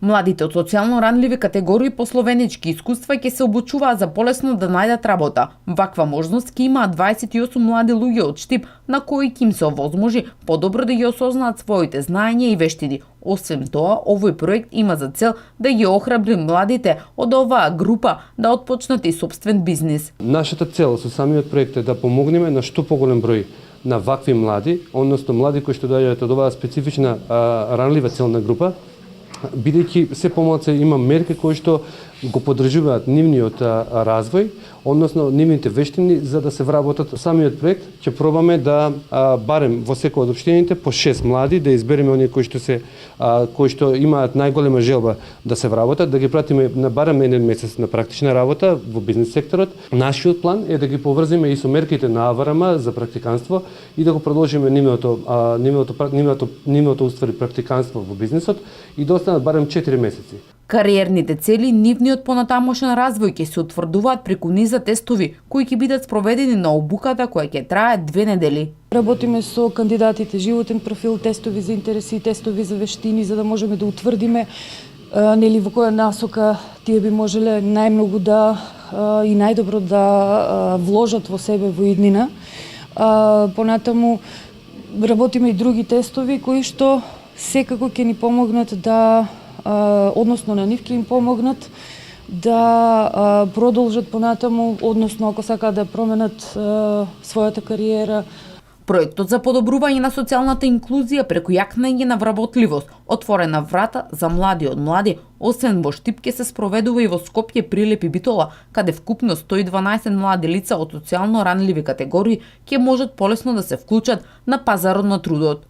Младите од социјално ранливи категории по словенички искуства ќе се обучуваат за полесно да најдат работа. Ваква можност ќе имаат 28 млади луѓе од Штип, на кои ќе им се овозможи подобро да ги осознаат своите знаења и вештини. Освен тоа, овој проект има за цел да ги охрабри младите од оваа група да отпочнат и собствен бизнис. Нашата цел со самиот проект е да помогнеме на што поголем број на вакви млади, односно млади кои што доаѓаат од оваа специфична ранлива целна група, бидејќи се помалку има мерки кои што го поддржуваат нивниот развој, односно нивните вештини за да се вработат. Самиот проект ќе пробаме да барем во секој од општините по 6 млади, да избереме оние кои што имаат најголема желба да се вработат, да ги пратиме на барем еден месец на практична работа во бизнис секторот. Нашиот план е да ги поврзиме и со мерките на АВРМ за практиканство и да го продолжиме нивното уствари практиканство во бизнисот и да останат барем 4 месеци. Кариерните цели, нивниот понатамошен развој ќе се утврдуваат преку низа тестови, кои ќе бидат спроведени на обуката која ќе трае 2 недели. Работиме со кандидатите животен профил, тестови за интереси, тестови за вештини, за да можеме да утврдиме нели во која насока тие би можеле најмногу да и најдобро да вложат во себе во иднина. Понатаму работиме и други тестови кои што секако ќе ни помогнат да односно на нив ќе им помогнат да продолжат понатаму, односно ако сакаат да променат својата кариера. Проектот за подобрување на социјалната инклузија преку јакнење на вработливост, отворена врата за млади од млади, освен во Штип ќе се спроведува и во Скопје, Прилеп и Битола, каде вкупно 112 млади лица од социјално ранливи категории ќе можат полесно да се вклучат на пазарот на трудот.